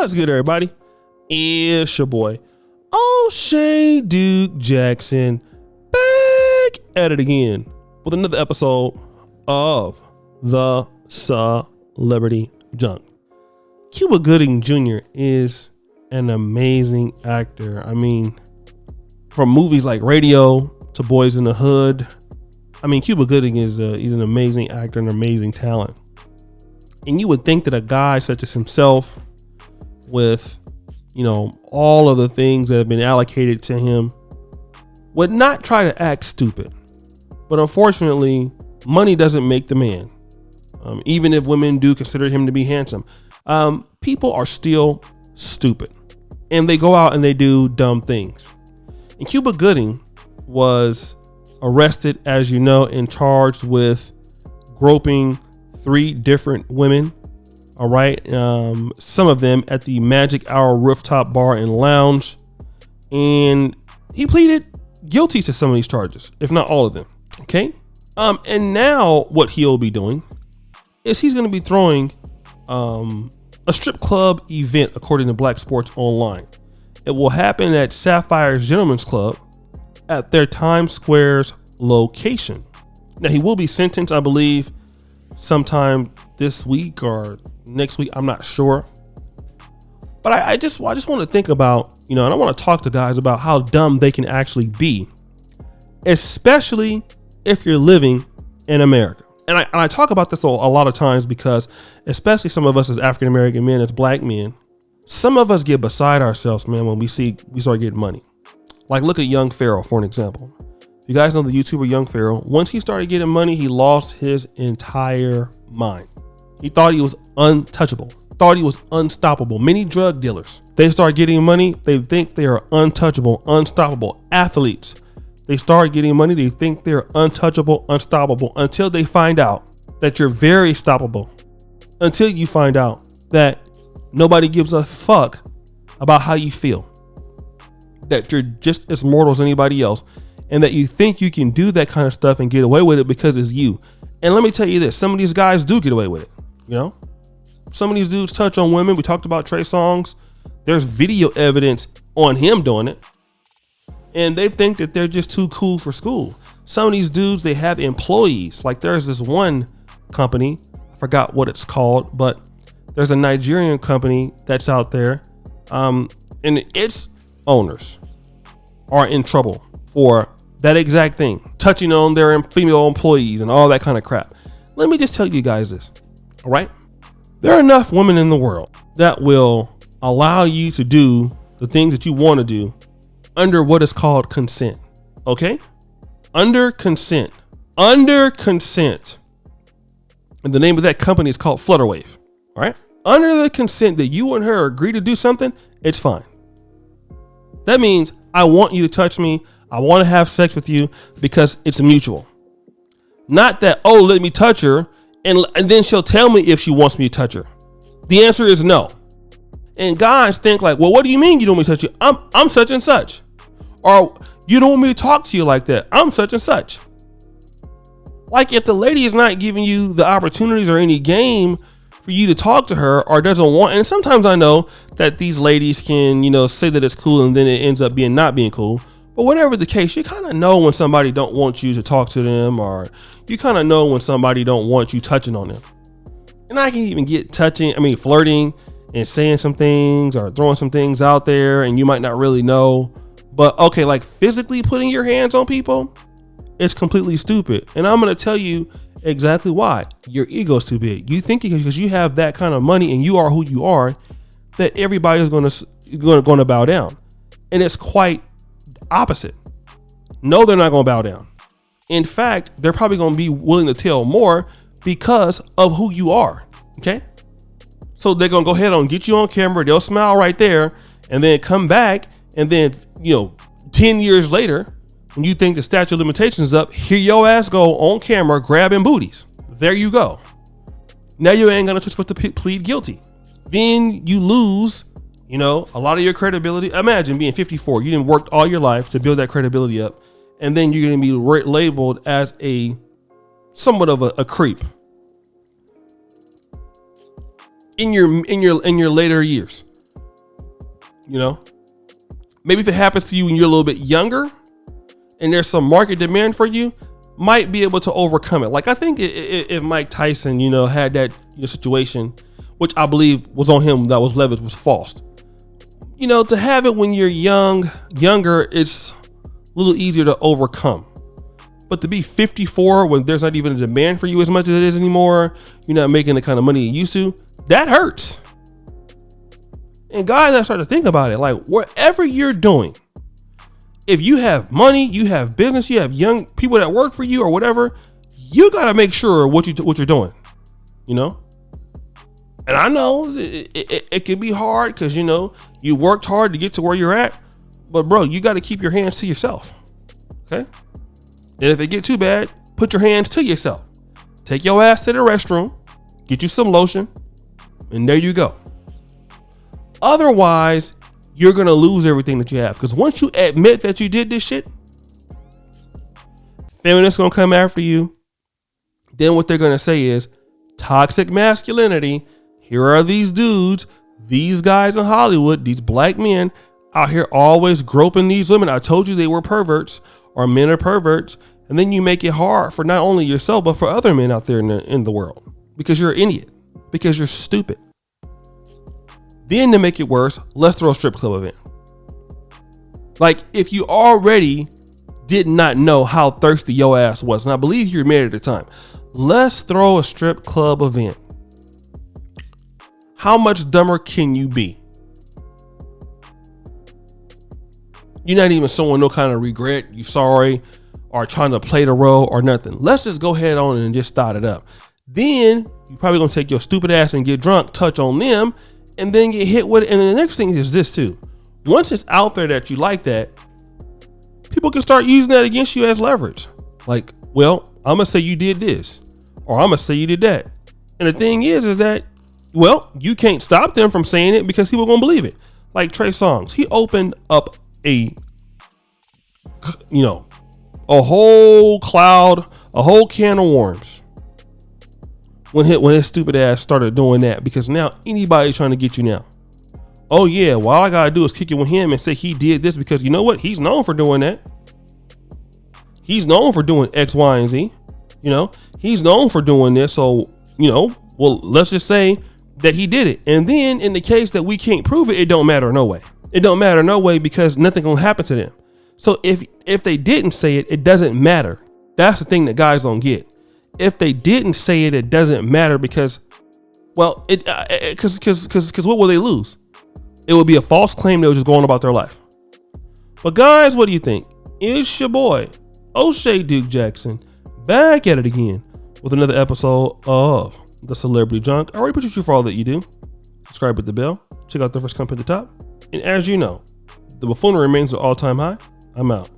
What's good, everybody? It's your boy, O'Shea Duke Jackson, back at it again with another episode of the Celebrity Junk. Cuba Gooding Jr. is an amazing actor. I mean, from movies like Radio to Boys in the Hood, I mean, Cuba Gooding he's an amazing actor and amazing talent. And you would think that a guy such as himself, with, you know, all of the things that have been allocated to him, would not try to act stupid. But unfortunately, money doesn't make the man. Even if women do consider him to be handsome, people are still stupid. And they go out and they do dumb things. And Cuba Gooding was arrested, as you know, and charged with groping 3 different women. All right. Some of them at the Magic Hour Rooftop Bar and Lounge. And he pleaded guilty to some of these charges, if not all of them. Okay. And now what he'll be doing is he's going to be throwing a strip club event, according to Black Sports Online. It will happen at Sapphire's Gentlemen's Club at their Times Square's location. Now, he will be sentenced, I believe, sometime this week or next week. I'm not sure. But I just want to think about, you know, and I want to talk to guys about how dumb they can actually be, especially if you're living in America. And I talk about this a lot of times because, especially some of us as African-American men, as black men, some of us get beside ourselves, man, when we start getting money. Like, look at Young Pharaoh, for an example. You guys know the YouTuber Young Pharaoh. Once he started getting money, he lost his entire mind. He thought he was untouchable, thought he was unstoppable. Many drug dealers, they start getting money, they think they are untouchable, unstoppable. Athletes, they start getting money, they think they're untouchable, unstoppable, until they find out that you're very stoppable. Until you find out that nobody gives a fuck about how you feel, that you're just as mortal as anybody else, and that you think you can do that kind of stuff and get away with it because it's you. And let me tell you this, some of these guys do get away with it. You know, some of these dudes touch on women. We talked about Trey Songz. There's video evidence on him doing it. And they think that they're just too cool for school. Some of these dudes, they have employees. Like, there's this one company, I forgot what it's called, but there's a Nigerian company that's out there. And its owners are in trouble for that exact thing, touching on their female employees and all that kind of crap. Let me just tell you guys this. All right. There are enough women in the world that will allow you to do the things that you want to do under what is called consent. Okay. Under consent. And the name of that company is called Flutterwave. All right. Under the consent that you and her agree to do something, it's fine. That means I want you to touch me. I want to have sex with you because it's mutual. Not that, oh, let me touch her and then she'll tell me if she wants me to touch her. The answer is no. And guys think like, well, what do you mean you don't want me to touch you? I'm such and such. Or you don't want me to talk to you like that. I'm such and such. Like, if the lady is not giving you the opportunities or any game for you to talk to her, or doesn't want, and sometimes I know that these ladies can, you know, say that it's cool and then it ends up being not being cool. But whatever the case, you kind of know when somebody don't want you to talk to them, or you kind of know when somebody don't want you touching on them. And I can even get flirting and saying some things or throwing some things out there, and you might not really know. But okay, like physically putting your hands on people, it's completely stupid. And I'm going to tell you exactly why. Your ego's too big. You think because you have that kind of money and you are who you are, that everybody is going to bow down. And it's quite opposite. No, they're not going to bow down. In fact, they're probably going to be willing to tell more because of who you are. Okay. So they're going to go ahead and get you on camera. They'll smile right there and then come back. And then, 10 years later, when you think the statute of limitations is up, here your ass go on camera grabbing booties. There you go. Now you ain't going to supposed to plead guilty. Then you lose, a lot of your credibility. Imagine being 54. You didn't work all your life to build that credibility up. And then you're going to be labeled as somewhat of a creep in your later years. You know, maybe if it happens to you when you're a little bit younger and there's some market demand for you, might be able to overcome it. Like I think if Mike Tyson, had that situation, which I believe was on him, that was leveraged, was false. To have it when you're younger, it's a little easier to overcome. But to be 54 when there's not even a demand for you as much as it is anymore, you're not making the kind of money you used to, that hurts. And guys, I start to think about it, like whatever you're doing, if you have money, you have business, you have young people that work for you or whatever, you got to make sure what you're doing, And I know it can be hard because, you worked hard to get to where you're at. But, bro, you got to keep your hands to yourself. Okay? And if it get too bad, put your hands to yourself. Take your ass to the restroom, get you some lotion, and there you go. Otherwise, you're going to lose everything that you have. Because once you admit that you did this shit, feminists going to come after you. Then what they're going to say is toxic masculinity. Here are these dudes, these guys in Hollywood, these black men out here always groping these women. I told you they were perverts, or men are perverts. And then you make it hard for not only yourself, but for other men out there in the world, because you're an idiot, because you're stupid. Then to make it worse, let's throw a strip club event. Like if you already did not know how thirsty your ass was, and I believe you were married at the time, let's throw a strip club event. How much dumber can you be? You're not even showing no kind of regret, you sorry, or trying to play the role or nothing. Let's just go ahead on and just start it up. Then you're probably gonna take your stupid ass and get drunk, touch on them, and then get hit with it. And the next thing is this too. Once it's out there that you like that, people can start using that against you as leverage. Like, well, I'm gonna say you did this, or I'm gonna say you did that. And the thing is that, well, you can't stop them from saying it because people are gonna believe it. Like Trey Songz, he opened up a whole can of worms when his stupid ass started doing that, because now anybody's trying to get you now. Oh yeah, well, all I gotta do is kick it with him and say he did this, because you know what? He's known for doing that. He's known for doing X, Y, and Z. He's known for doing this. So, well, let's just say that he did it. And then in the case that we can't prove it, it don't matter no way. It don't matter no way, because nothing gonna happen to them. So if they didn't say it, it doesn't matter. That's the thing that guys don't get. If they didn't say it, it doesn't matter, because, well, because what will they lose? It would be a false claim. They were just going about their life. But guys, what do you think? It's your boy, O'Shea Duke Jackson, back at it again with another episode of The Celebrity Junk. I already appreciate you for all that you do. Subscribe with the bell. Check out the first company at the top. And as you know, the buffoonery remains at all-time high. I'm out.